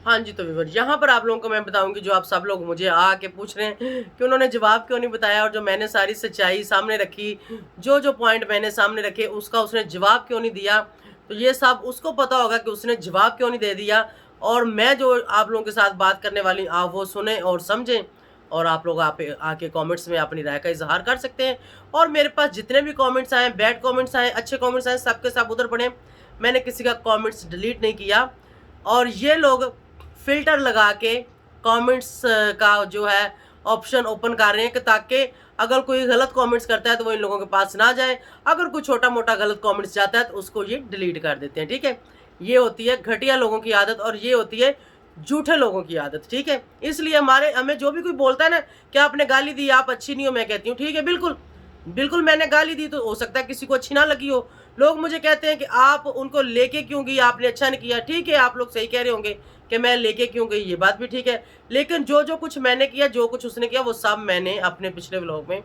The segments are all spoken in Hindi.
हाँ जी, तो व्यूअर यहाँ पर आप लोगों को मैं बताऊँगी, जो आप सब लोग मुझे आके पूछ रहे हैं कि उन्होंने जवाब क्यों नहीं बताया, और जो मैंने सारी सच्चाई सामने रखी, जो पॉइंट मैंने सामने रखे उसका उसने जवाब क्यों नहीं दिया, तो ये सब उसको पता होगा कि उसने जवाब क्यों नहीं दे दिया। और मैं जो आप लोगों के साथ बात करने वाली हूँ, आप वो सुनें और समझें, और आप लोग आके कमेंट्स में अपनी राय का इज़हार कर सकते हैं। और मेरे पास जितने भी कमेंट्स आए, बैड कमेंट्स आए, अच्छे कमेंट्स आए, सब के सब उधर पड़े। मैंने किसी का कमेंट्स डिलीट नहीं किया। और ये लोग फ़िल्टर लगा के कमेंट्स का जो है ऑप्शन ओपन कर रहे हैं कि ताकि अगर कोई गलत कमेंट्स करता है तो वो इन लोगों के पास ना जाए। अगर कोई छोटा-मोटा गलत कमेंट्स जाता है तो उसको ये डिलीट कर देते हैं, ठीक है? ये होती है घटिया लोगों की आदत, और ये होती है झूठे लोगों की आदत, ठीक है? इसलिए हमें जो भी कोई बोलता है ना कि आपने गाली दी, आप अच्छी नहीं हो, मैं कहती हूँ ठीक है, बिल्कुल, बिल्कुल मैंने गाली दी तो हो सकता है किसी को अच्छी ना लगी हो। लोग मुझे कहते हैं कि आप उनको लेके क्यों गई, आपने अच्छा नहीं किया। ठीक है, आप लोग सही कह रहे होंगे कि मैं लेके क्यों गई, ये बात भी ठीक है। लेकिन जो कुछ मैंने किया, जो कुछ उसने किया, वो सब मैंने अपने पिछले व्लॉग में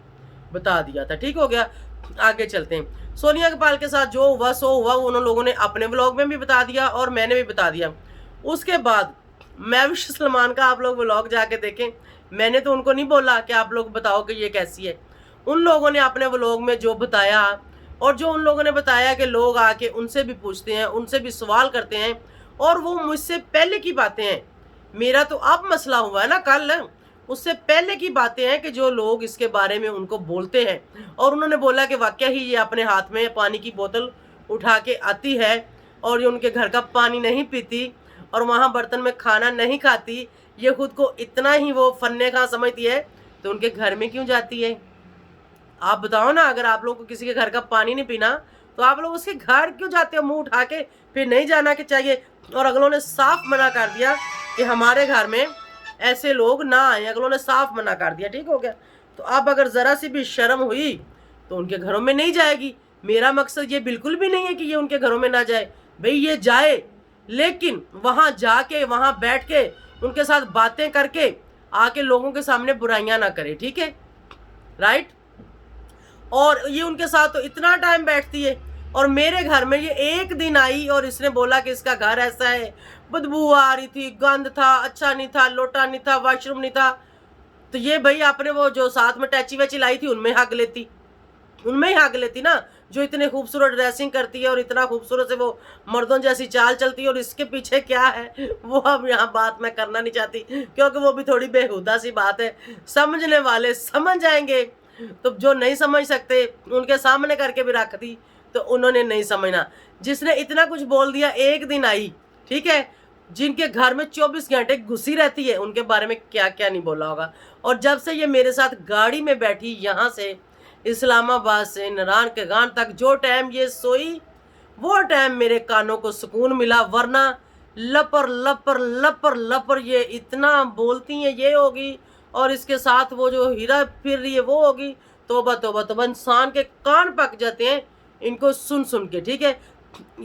बता दिया था। ठीक हो गया? आगे चलते हैं। सोनिया कपाल के साथ जो हुआ सो हुआ, उन लोगों ने अपने व्लॉग में भी बता दिया और मैंने भी बता दिया। उसके बाद महविश सलमान का आप लोग व्लॉग जाके देखें। मैंने तो उनको नहीं बोला कि आप लोग बताओ कि ये कैसी है। उन लोगों ने अपने व्लॉग में जो बताया, और जो उन लोगों ने बताया कि लोग आके उनसे भी पूछते हैं, उनसे भी सवाल करते हैं, और वो मुझसे पहले की बातें हैं। मेरा तो अब मसला हुआ है ना, कल उससे पहले की बातें हैं कि जो लोग इसके बारे में उनको बोलते हैं, और उन्होंने बोला कि वाकया ही ये अपने हाथ में पानी की बोतल उठा के आती है, और ये उनके घर का पानी नहीं पीती, और वहाँ बर्तन में खाना नहीं खाती। ये खुद को इतना ही वो फन्ने खा समझती है, तो उनके घर में क्यों जाती है? आप बताओ ना, अगर आप लोग को किसी के घर का पानी नहीं पीना तो आप लोग उसके घर क्यों जाते हो मुंह उठा के? फिर नहीं जाना के चाहिए। और अगलों ने साफ मना कर दिया कि हमारे घर में ऐसे लोग ना आए। अगलों ने साफ मना कर दिया, ठीक हो गया? तो अब अगर जरा सी भी शर्म हुई तो उनके घरों में नहीं जाएगी। मेरा मकसद ये बिल्कुल भी नहीं है कि ये उनके घरों में ना जाए, भाई ये जाए, लेकिन वहां जाके, वहां बैठ के, उनके साथ बातें करके आके लोगों के सामने बुराइयां ना करे, ठीक है? राइट? और ये उनके साथ तो इतना टाइम बैठती है, और मेरे घर में ये एक दिन आई और इसने बोला कि इसका घर ऐसा है, बदबू आ रही थी, गंद था, अच्छा नहीं था, लोटा नहीं था, वॉशरूम नहीं था। तो ये भाई आपने वो जो साथ में टैची वैची लाई थी उनमें हक लेती, उनमें ही हक लेती ना, जो इतने खूबसूरत ड्रेसिंग करती है और इतना खूबसूरत से वो मर्दों जैसी चाल चलती है। और इसके पीछे क्या है वो अब यहाँ बात मैं करना नहीं चाहती, क्योंकि वो भी थोड़ी बेहुदा सी बात है। समझने वाले समझ जाएंगे, तो जो नहीं समझ सकते उनके सामने करके भी रख दी तो उन्होंने नहीं समझना। जिसने इतना कुछ बोल दिया, एक दिन आई, ठीक है, जिनके घर में 24 घंटे घुसी रहती है, उनके बारे में क्या क्या नहीं बोला होगा। और जब से ये मेरे साथ गाड़ी में बैठी, यहाँ से इस्लामाबाद से नारायण के गान तक, जो टाइम ये सोई वो टाइम मेरे कानों को सुकून मिला। वरना लपर लपर लपर लपर ये इतना बोलती हैं, ये होगी, और इसके साथ वो जो हीरा फिर रही है वो होगी। तोबा तोबा तोबा, इंसान के कान पक जाते हैं इनको सुन सुन के, ठीक है?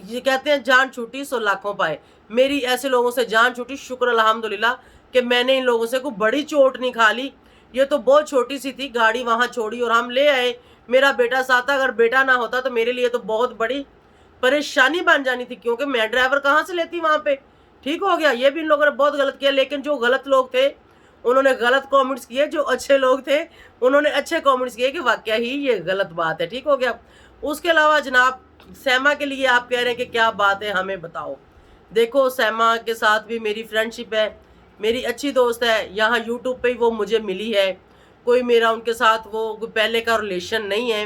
ये कहते हैं जान छूटी सो लाखों पाए। मेरी ऐसे लोगों से जान छूटी, शुक्र अल्हम्दुलिल्लाह कि मैंने इन लोगों से कोई बड़ी चोट नहीं खा ली। ये तो बहुत छोटी सी थी, गाड़ी वहां छोड़ी और हम ले आए। मेरा बेटा साथ था, अगर बेटा ना होता तो मेरे लिए तो बहुत बड़ी परेशानी बन जानी थी, क्योंकि मैं ड्राइवर कहाँ से लेती वहां पे। ठीक हो गया? ये भी इन लोगों ने बहुत गलत किया। लेकिन जो गलत लोग थे उन्होंने गलत कमेंट्स किए, जो अच्छे लोग थे उन्होंने अच्छे कमेंट्स किए कि वाकया ही ये गलत बात है। ठीक हो गया? उसके अलावा जनाब, सैमा के लिए आप कह रहे हैं कि क्या बात है, हमें बताओ। देखो, सैमा के साथ भी मेरी फ्रेंडशिप है, मेरी अच्छी दोस्त है। यहाँ यूट्यूब पे ही वो मुझे मिली है, कोई मेरा उनके साथ वो पहले का रिलेशन नहीं है,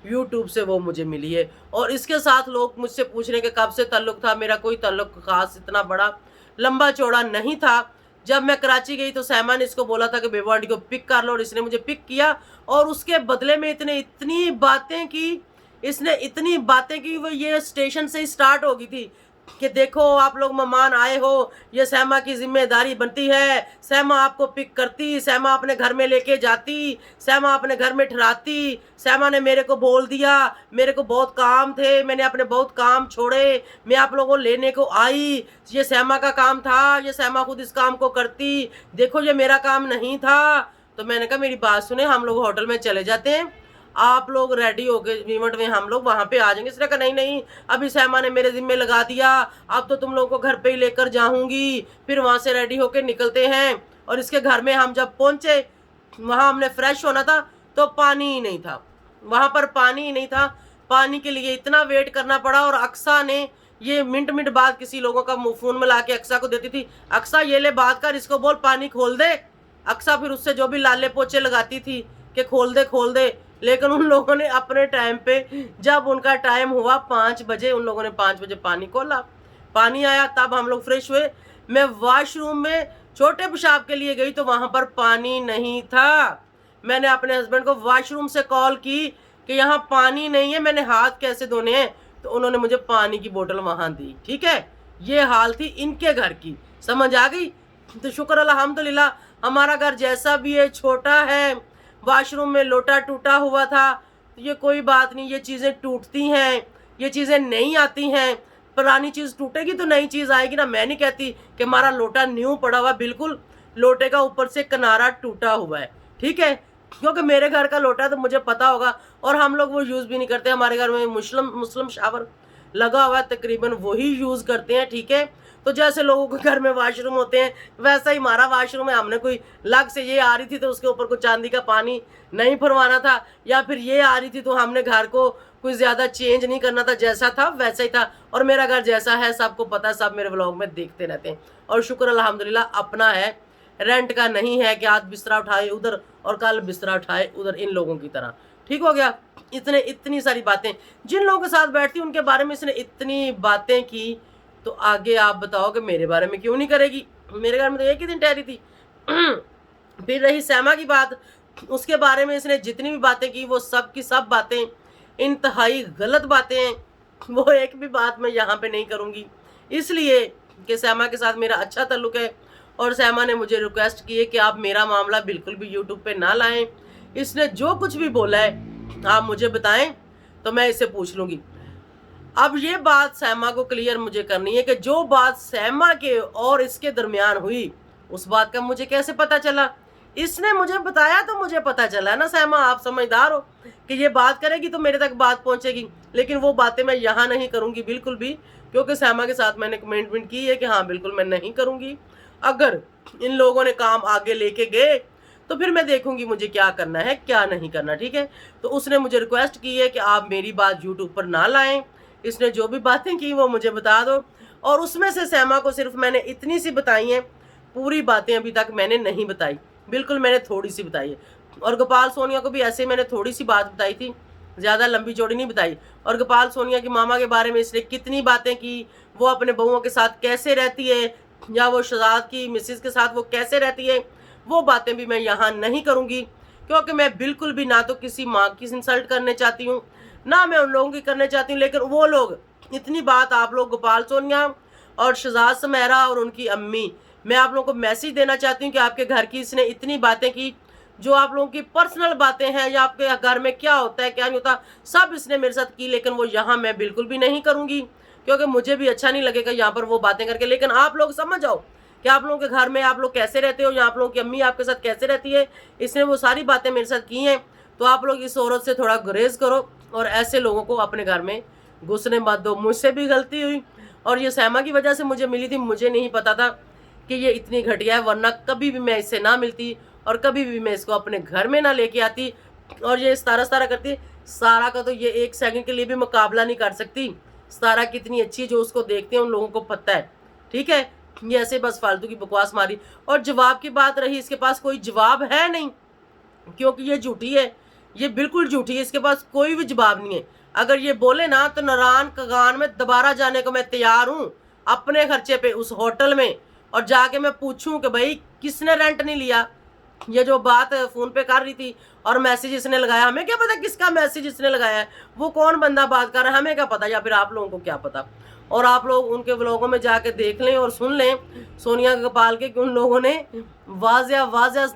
यूट्यूब से वो मुझे मिली है। और इसके साथ लोग मुझसे पूछ रहे हैं कि कब से ताल्लुक़ था। मेरा कोई ताल्लुक़ ख़ास इतना बड़ा लंबा चौड़ा नहीं था। जब मैं कराची गई तो सैमा ने इसको बोला था कि बेबो आंटी को पिक कर लो, और इसने मुझे पिक किया, और उसके बदले में इतनी बातें की, इसने इतनी बातें की, वो ये स्टेशन से ही स्टार्ट हो गई थी कि देखो आप लोग मेहमान आए हो, ये सैमा की जिम्मेदारी बनती है, सैमा आपको पिक करती, सैमा अपने घर में लेके जाती, सैमा अपने घर में ठहराती। सैमा ने मेरे को बोल दिया, मेरे को बहुत काम थे, मैंने अपने बहुत काम छोड़े, मैं आप लोगों को लेने को आई, ये सैमा का काम था, ये सैमा खुद इस काम को करती, देखो ये मेरा काम नहीं था। तो मैंने कहा मेरी बात सुने, हम लोग होटल में चले जाते हैं, आप लोग रेडी हो गए इवेंट में, हम लोग वहां पे आ जाएंगे। इसने कहा नहीं नहीं, अभी सहमा ने मेरे जिम्मे लगा दिया, अब तो तुम लोगों को घर पे ही लेकर जाऊंगी। फिर वहां से रेडी होके निकलते हैं और इसके घर में हम जब पहुंचे, वहां हमने फ्रेश होना था तो पानी ही नहीं था, वहां पर पानी ही नहीं था। पानी के लिए इतना वेट करना पड़ा और अक्सा ने ये मिनट मिनट बाद किसी लोगों का फोन में लाके अक्सा को देती थी, अक्सा ये ले बात कर, इसको बोल पानी खोल दे। अक्सा फिर उससे जो भी लाले पोचे लगाती थी कि खोल दे, लेकिन उन लोगों ने अपने टाइम पे, जब उनका टाइम हुआ 5 बजे, उन लोगों ने 5 बजे पानी खोला, पानी आया, तब हम लोग फ्रेश हुए। मैं वॉशरूम में छोटे पेशाब के लिए गई तो वहां पर पानी नहीं था। मैंने अपने हस्बैंड को वॉशरूम से कॉल की कि यहाँ पानी नहीं है, मैंने हाथ कैसे धोने हैं, तो उन्होंने मुझे पानी की बोतल वहां दी। ठीक है, ये हाल थी इनके घर की, समझ आ गई। तो शुक्र अल्हम्दुलिल्लाह, हमारा घर जैसा भी है छोटा है, वॉशरूम में लोटा टूटा हुआ था, तो ये कोई बात नहीं, ये चीज़ें टूटती हैं, ये चीज़ें नहीं आती हैं। पुरानी चीज़ टूटेगी तो नई चीज़ आएगी ना। मैं नहीं कहती कि हमारा लोटा न्यू पड़ा हुआ, बिल्कुल लोटे का ऊपर से किनारा टूटा हुआ है, ठीक है, क्योंकि मेरे घर का लोटा है तो मुझे पता होगा, और हम लोग वो यूज़ भी नहीं करते। हमारे घर में मुस्लिम शावर लगा हुआ है, तकरीबन वही यूज़ करते हैं, ठीक है। तो जैसे लोगों के घर में वॉशरूम होते हैं वैसा ही हमारा वॉशरूम है। हमने कोई लग से ये आ रही थी तो उसके ऊपर कुछ चांदी का पानी नहीं भरवाना था, या फिर ये आ रही थी तो हमने घर को कुछ ज़्यादा चेंज नहीं करना था, जैसा था वैसा ही था। और मेरा घर जैसा है सबको पता है, सब मेरे व्लॉग में देखते रहते हैं। और शुक्र अल्हम्दुलिल्लाह अपना है, रेंट का नहीं है कि आज बिस्तरा उठाए उधर और कल बिस्तरा उठाए उधर, इन लोगों की तरह। ठीक हो गया। इतनी सारी बातें जिन लोगों के साथ बैठती उनके बारे में इसने इतनी बातें की, तो आगे आप बताओ कि मेरे बारे में क्यों नहीं करेगी। मेरे घर में तो एक ही दिन ठहरी थी। फिर रही सहमा की बात, उसके बारे में इसने जितनी भी बातें की वो सब की सब बातें इंतहाई गलत बातें हैं। वो एक भी बात मैं यहाँ पे नहीं करूँगी, इसलिए कि सहमा के साथ मेरा अच्छा ताल्लुक है। और सहमा ने मुझे रिक्वेस्ट की है कि आप मेरा मामला बिल्कुल भी यूट्यूब पे ना लाएं। इसने जो कुछ भी बोला है आप मुझे बताएं तो मैं इससे पूछ लूँगी। अब ये बात सहमा को क्लियर मुझे करनी है कि जो बात सहमा के और इसके दरमियान हुई, उस बात का मुझे कैसे पता चला। इसने मुझे बताया तो मुझे पता चला ना। सहमा आप समझदार हो कि ये बात करेगी तो मेरे तक बात पहुंचेगी, लेकिन वो बातें मैं यहाँ नहीं करूँगी बिल्कुल भी, क्योंकि सहमा के साथ मैंने कमिटमेंट की है कि हाँ बिल्कुल मैं नहीं करूँगी। अगर इन लोगों ने काम आगे लेके गए तो फिर मैं देखूंगी मुझे क्या करना है क्या नहीं करना, ठीक है। तो उसने मुझे रिक्वेस्ट की है कि आप मेरी बात यूट्यूब पर ना लाएं। इसने जो भी बातें की वो मुझे बता दो, और उसमें से सहमा को सिर्फ मैंने इतनी सी बताई हैं, पूरी बातें अभी तक मैंने नहीं बताई, बिल्कुल मैंने थोड़ी सी बताई है। और गोपाल सोनिया को भी ऐसे मैंने थोड़ी सी बात बताई थी, ज़्यादा लंबी चौड़ी नहीं बताई। और गोपाल सोनिया की मामा के बारे में इसने कितनी बातें की, वो अपने बहुओं के साथ कैसे रहती है, या वो शहजाद की मिसेस के साथ वो कैसे रहती है, वो बातें भी मैं यहाँ नहीं करूँगी, क्योंकि मैं बिल्कुल भी ना तो किसी माँ की इंसल्ट करने चाहती हूँ, ना मैं उन लोगों की करने चाहती हूँ। लेकिन वो लोग, इतनी बात आप लोग गोपाल सोनिया और शहजाद सुमेरा और उनकी अम्मी, मैं आप लोगों को मैसेज देना चाहती हूँ कि आपके घर की इसने इतनी बातें की, जो आप लोगों की पर्सनल बातें हैं या आपके घर में क्या होता है क्या नहीं होता, सब इसने मेरे साथ की। लेकिन वो यहाँ मैं बिल्कुल भी नहीं करूँगी, क्योंकि मुझे भी अच्छा नहीं लगेगा यहाँ पर वो बातें करके। लेकिन आप लोग समझ जाओ कि आप लोगों के घर में आप लोग कैसे रहते हो, या आप लोगों की अम्मी आपके साथ कैसे रहती है। इसने वो सारी बातें मेरे साथ की हैं, तो आप लोग इस औरत से थोड़ा गुरेज करो और ऐसे लोगों को अपने घर में घुसने मत दो। मुझसे भी गलती हुई, और ये सहमा की वजह से मुझे मिली थी। मुझे नहीं पता था कि ये इतनी घटिया है, वरना कभी भी मैं इससे ना मिलती और कभी भी मैं इसको अपने घर में ना लेके आती। और ये सारा करती, सारा का तो ये 1 सेकंड के लिए भी मुकाबला नहीं कर सकती। सारा कितनी अच्छी, जो उसको देखते हैं उन लोगों को पता है, ठीक है। ये ऐसे बस फालतू की बकवास मारी। और जवाब की बात रही, इसके पास कोई जवाब है नहीं, क्योंकि ये झूठी है, ये बिल्कुल झूठी है, इसके पास कोई भी जवाब नहीं है। अगर ये बोले ना तो नारायण कगान में दोबारा जाने को मैं तैयार हूँ, अपने खर्चे पे उस होटल में, और जाके मैं पूछूं कि भाई किसने रेंट नहीं लिया। ये जो बात फ़ोन पे कर रही थी और मैसेज इसने लगाया, हमें क्या पता किसका मैसेज इसने लगाया है, वो कौन बंदा बात कर रहा है, हमें क्या पता, या फिर आप लोगों को क्या पता। और आप लोग उनके व्लॉगों में जाके देख लें और सुन लें सोनिया गोपाल के, कि उन लोगों ने वाज़िया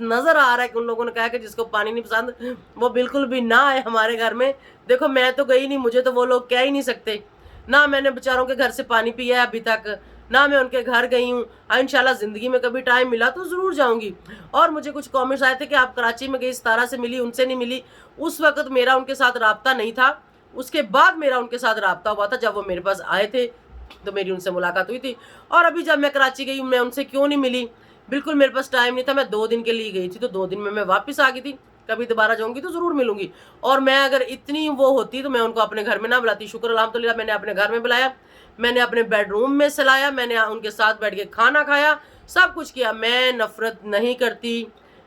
नज़र आ रहा है कि उन लोगों ने कहा कि जिसको पानी नहीं पसंद वो बिल्कुल भी ना आए हमारे घर में। देखो मैं तो गई नहीं, मुझे तो वो लोग कह ही नहीं सकते ना। मैंने बेचारों के घर से पानी पिया है अभी तक, ना मैं उनके घर गई हूँ। इंशाल्लाह ज़िंदगी में कभी टाइम मिला तो ज़रूर जाऊँगी। और मुझे कुछ कमेंट्स आए थे कि आप कराची में गई, सितारा से मिली, उनसे नहीं मिली। उस वक़्त मेरा उनके साथ राब्ता नहीं था। उसके बाद मेरा उनके साथ राब्ता हुआ था, जब वो मेरे पास आए थे तो मेरी उनसे मुलाकात हुई थी। और अभी जब मैं कराची गई, मैं उनसे क्यों नहीं मिली? बिल्कुल मेरे पास टाइम नहीं था। मैं 2 दिन के लिए गई थी, तो 2 दिन में मैं वापस आ गई थी। कभी दोबारा जाऊँगी तो ज़रूर मिलूँगी। और मैं अगर इतनी वो होती तो मैं उनको अपने घर में ना बुलाती। शुक्र अल्हम्दुलिल्लाह मैंने अपने घर में बुलाया, मैंने अपने बेडरूम में सुलाया, मैंने उनके साथ बैठ के खाना खाया, सब कुछ किया। मैं नफ़रत नहीं करती,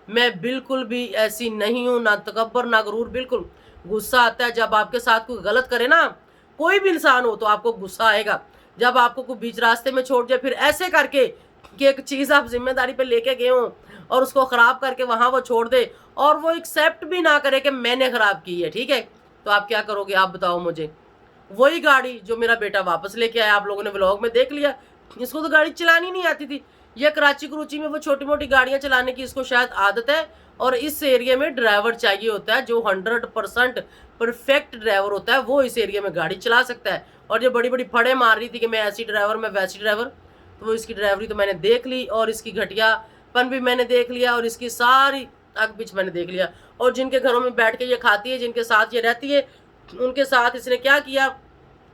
मैं बिल्कुल भी ऐसी नहीं हूँ, ना तकब्बर ना गुरूर। बिल्कुल गुस्सा आता है जब आपके साथ कोई गलत करे ना, कोई भी इंसान हो तो आपको गुस्सा आएगा। जब आपको कोई बीच रास्ते में छोड़ जाए, फिर ऐसे करके कि एक चीज़ आप जिम्मेदारी पे लेके गए हो और उसको ख़राब करके वहाँ वो छोड़ दे, और वो एक्सेप्ट भी ना करे कि मैंने ख़राब की है, ठीक है, तो आप क्या करोगे? आप बताओ मुझे। वही गाड़ी जो मेरा बेटा वापस लेके आया, आप लोगों ने व्लॉग में देख लिया। इसको तो गाड़ी चलानी नहीं आती थी। ये कराची करूची में वो छोटी मोटी गाड़ियाँ चलाने की इसको शायद आदत है। और इस एरिया में ड्राइवर चाहिए होता है जो 100% परफेक्ट ड्राइवर होता है, वो इस एरिया में गाड़ी चला सकता है। और जो बड़ी बड़ी फड़े मार रही थी कि मैं ऐसी ड्राइवर, मैं वैसी ड्राइवर, तो वो इसकी ड्राइवरी तो मैंने देख ली, और इसकी घटियापन भी मैंने देख लिया, और इसकी सारी आग पीछ मैंने देख लिया। और जिनके घरों में बैठ के ये खाती है, जिनके साथ ये रहती है, उनके साथ इसने क्या किया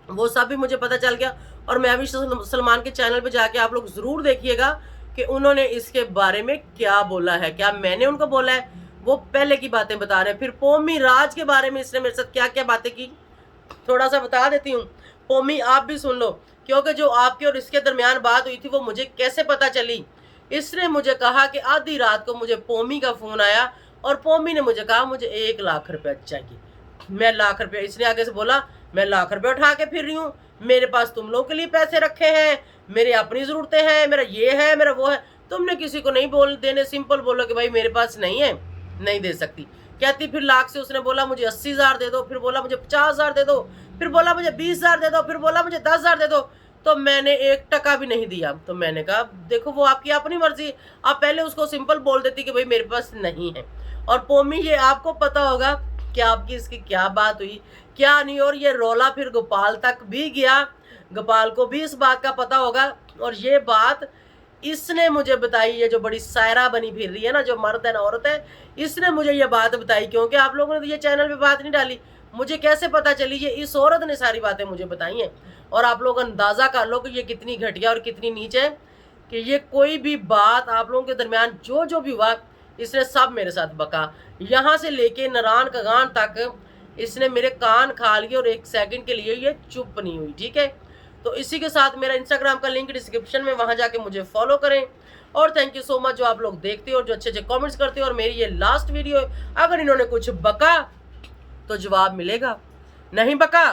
वो सब भी मुझे पता चल गया। और मैं भी सलमान के चैनल पे जाके आप लोग ज़रूर देखिएगा कि उन्होंने इसके बारे में क्या बोला है, क्या मैंने उनको बोला है, वो पहले की बातें बता रहे हैं। फिर पोमी राज के बारे में इसने मेरे साथ क्या क्या बातें की, थोड़ा सा बता देती हूँ। पोमी आप भी सुन लो, क्योंकि जो आपके और इसके दरमियान बात हुई थी वो मुझे कैसे पता चली। इसने मुझे कहा कि आधी रात को मुझे पोमी का फ़ोन आया, और पोमी ने मुझे कहा मुझे 1 लाख रुपया चाहिए। मैं लाख रुपया, इसने आगे से बोला मैं लाख रुपये उठा के फिर रही हूँ, मेरे पास तुम लोग के लिए पैसे रखे हैं, मेरी अपनी ज़रूरतें हैं, मेरा ये है, मेरा वो है। तुमने किसी को नहीं बोल देने, सिंपल बोलो कि भाई मेरे पास नहीं है, नहीं दे सकती। कहती फिर लाख से उसने बोला मुझे 80,000 दे दो, फिर बोला मुझे 50,000 दे दो, फिर बोला मुझे 20,000 दे दो, फिर बोला मुझे 10,000 दे दो। तो मैंने 1 टका भी नहीं दिया। तो मैंने कहा देखो वो आपकी अपनी मर्जी, आप पहले उसको सिंपल बोल देती कि भाई मेरे पास नहीं है। और पोमी ये आपको पता होगा कि आपकी इसकी क्या बात हुई क्या नहीं, और ये रोला फिर गोपाल तक भी गया, गोपाल को भी इस बात का पता होगा। और ये बात इसने मुझे बताई, ये जो बड़ी सायरा बनी फिर रही है ना, जो मर्द है ना औरत है, इसने मुझे ये बात बताई। क्योंकि आप लोगों ने तो ये चैनल पे बात नहीं डाली, मुझे कैसे पता चली? ये इस औरत ने सारी बातें मुझे बताई हैं। और आप लोग अंदाज़ा कर लो कि ये कितनी घटिया और कितनी नीच है, कि ये कोई भी बात आप लोगों के दरमियान जो जो भी हुआ इसने सब मेरे साथ बका। यहाँ से लेके नारायण कगान तक इसने मेरे कान खा लिए, और 1 सेकंड के लिए ये चुप नहीं हुई, ठीक है। तो इसी के साथ मेरा इंस्टाग्राम का लिंक डिस्क्रिप्शन में, वहाँ जाके मुझे फॉलो करें। और थैंक यू सो मच जो आप लोग देखते हो और जो अच्छे अच्छे कमेंट्स करते हो। और मेरी ये लास्ट वीडियो, अगर इन्होंने कुछ बका तो जवाब मिलेगा, नहीं बका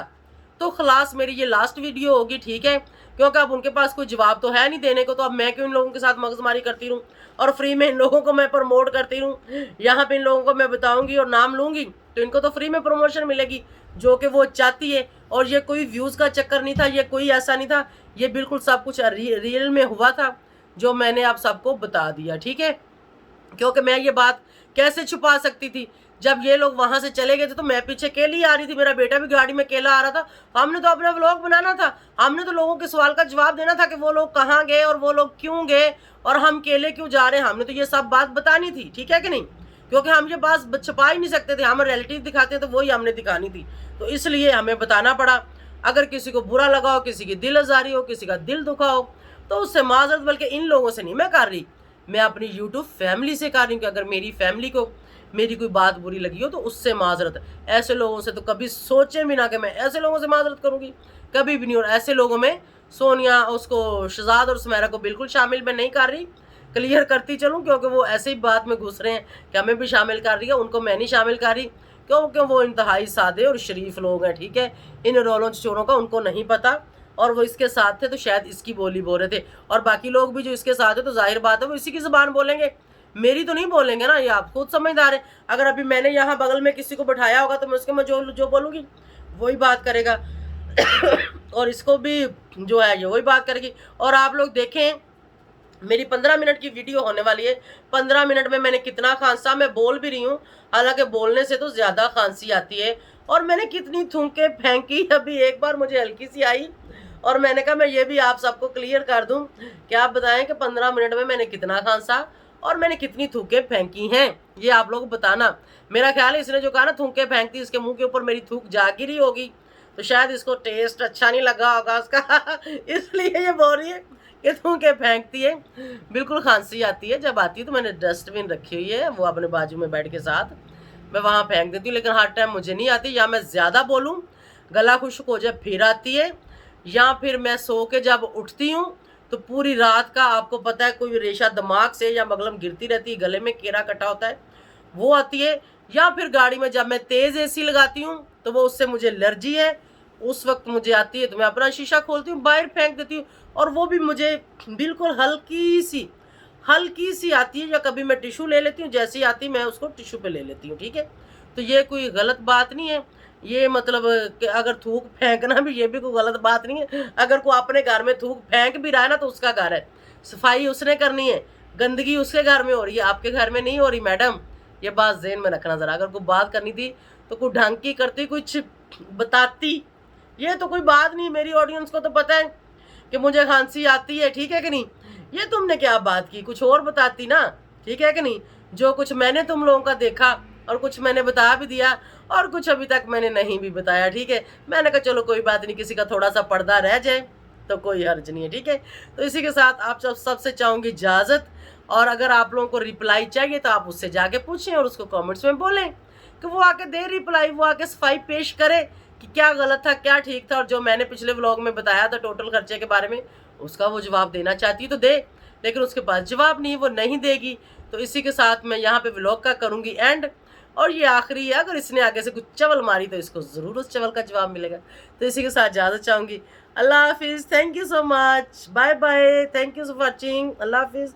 तो खलास मेरी ये लास्ट वीडियो होगी, ठीक है। क्योंकि अब उनके पास कोई जवाब तो है नहीं देने को, तो अब मैं क्यों इन लोगों के साथ मगजमारी करती रहूँ, और फ्री में इन लोगों को मैं प्रमोट करती रहूँ। यहाँ पे इन लोगों को मैं बताऊँगी और नाम लूँगी तो इनको तो फ्री में प्रमोशन मिलेगी, जो कि वो चाहती है। और ये कोई व्यूज़ का चक्कर नहीं था, ये कोई ऐसा नहीं था, ये बिल्कुल सब कुछ रियल में हुआ था, जो मैंने आप सबको बता दिया, ठीक है। क्योंकि मैं ये बात कैसे छुपा सकती थी? जब ये लोग वहां से चले गए थे तो मैं पीछे अकेली आ रही थी, मेरा बेटा भी गाड़ी में अकेला आ रहा था। हमने तो अपना व्लॉग बनाना था, हमने तो लोगों के सवाल का जवाब देना था कि वो लोग कहाँ गए और वो लोग क्यों गए और हम अकेले क्यों जा रहे हैं। हमने तो ये सब बात बतानी थी, ठीक है कि नहीं। क्योंकि हम ये बात छुपा ही नहीं सकते थे, हम रियलिटी दिखाते तो वही हमने दिखानी थी, तो इसलिए हमें बताना पड़ा। अगर किसी को बुरा लगा हो, किसी की दिल आजारी हो, किसी का दिल दुखा हो, तो उससे माजरत, बल्कि इन लोगों से नहीं मैं कर रही, मैं अपनी यूट्यूब फैमिली से कर रही हूँ कि अगर मेरी फैमिली को मेरी कोई बात बुरी लगी हो तो उससे माजरत। ऐसे लोगों से तो कभी सोचे भी ना कि मैं ऐसे लोगों से माजरत करूँगी, कभी भी नहीं। और ऐसे लोगों में सोनिया, उसको शहजाद और सुमेरा को बिल्कुल शामिल मैं नहीं कर रही, क्लियर करती चलूँ, क्योंकि वो ऐसे ही बात में घुस रहे हैं कि हमें भी शामिल कर रही है, उनको मैं नहीं शामिल कर रही, क्योंकि वो इंतहाई सादे और शरीफ लोग हैं, ठीक है। इन रोलों चोरों का उनको नहीं पता, और वो इसके साथ थे तो शायद इसकी बोली बोल रहे थे, और बाकी लोग भी जो इसके साथ है तो जाहिर बात है वो इसी की ज़बान बोलेंगे, मेरी तो नहीं बोलेंगे ना। ये आप खुद समझदार है। अगर अभी मैंने यहाँ बगल में किसी को बैठाया होगा तो मैं उसके में जो बोलूँगी वही बात करेगा और इसको भी जो है ये वही बात करेगी। और आप लोग देखें, मेरी 15 मिनट की वीडियो होने वाली है, 15 मिनट में मैंने कितना खांसा, मैं बोल भी रही हूँ, हालांकि बोलने से तो ज़्यादा खांसी आती है। और मैंने कितनी थूके फेंकी, अभी एक बार मुझे हल्की सी आई और मैंने कहा मैं ये भी आप सबको क्लियर कर दूं कि आप बताएं कि 15 मिनट में मैंने कितना खांसा और मैंने कितनी थूकें फेंकी हैं, ये आप लोग बताना। मेरा ख्याल है इसने जो कहा ना थूकें फेंकती, इसके मुंह के ऊपर मेरी थूक जा गिरी होगी, तो शायद इसको टेस्ट अच्छा नहीं लगा होगा उसका इसलिए ये बोल रही है कि थूकें फेंकती है। बिल्कुल खांसी आती है, जब आती है तो मैंने डस्टबिन रखी हुई है वो अपने बाजू में बेड के साथ, मैं वहाँ फेंक देती हूँ, लेकिन हर टाइम मुझे नहीं आती। या मैं ज़्यादा बोलूँ, गला खुश्क हो जाए फिर आती है, या फिर मैं सो के जब उठती हूँ तो पूरी रात का आपको पता है कोई रेशा दिमाग से या मगलम गिरती रहती है, गले में कीड़ा कटा होता है, वो आती है। या फिर गाड़ी में जब मैं तेज़ एसी लगाती हूँ तो वो उससे मुझे एलर्जी है, उस वक्त मुझे आती है, तो मैं अपना शीशा खोलती हूँ, बाहर फेंक देती हूँ, और वो भी मुझे बिल्कुल हल्की सी आती है। या कभी मैं टिश्यू ले लेती हूँ, जैसे ही आती मैं उसको टिश्यू पे ले लेती हूँ, ठीक है। तो ये कोई गलत बात नहीं है, ये मतलब कि अगर थूक फेंकना भी ये भी कोई गलत बात नहीं है। अगर कोई अपने घर में थूक फेंक भी रहा है ना तो उसका घर है, सफाई उसने करनी है, गंदगी उसके घर में हो रही है, आपके घर में नहीं हो रही मैडम, ये बात ज़हन में रखना ज़रा। अगर कोई बात करनी थी तो कोई ढंग की करती, कुछ बताती, ये तो कोई बात नहीं। मेरी ऑडियंस को तो पता है कि मुझे खांसी आती है, ठीक है कि नहीं। ये तुमने क्या बात की, कुछ और बताती ना, ठीक है कि नहीं। जो कुछ मैंने तुम लोगों का देखा और कुछ मैंने बता भी दिया और कुछ अभी तक मैंने नहीं भी बताया, ठीक है। मैंने कहा चलो कोई बात नहीं, किसी का थोड़ा सा पर्दा रह जाए तो कोई हर्ज नहीं है, ठीक है। तो इसी के साथ आप सबसे चाहूँगी इजाज़त, और अगर आप लोगों को रिप्लाई चाहिए तो आप उससे जाके पूछें और उसको कमेंट्स में बोलें कि वो आके दे रिप्लाई, वो आके सफाई पेश करे कि क्या गलत था क्या ठीक था, और जो मैंने पिछले व्लॉग में बताया था टोटल खर्चे के बारे में उसका वो जवाब देना चाहती तो दे, लेकिन उसके पास जवाब नहीं, वो नहीं देगी। तो इसी के साथ मैं यहाँ पे व्लॉग का करूँगी एंड, और ये आखिरी है, अगर इसने आगे से कुछ चवल मारी तो इसको ज़रूर उस चवल का जवाब मिलेगा। तो इसी के साथ इजाज़त चाहूँगी। अल्लाह हाफिज़, thank you so much, bye bye, thank you for watching, अल्लाह हाफिज़।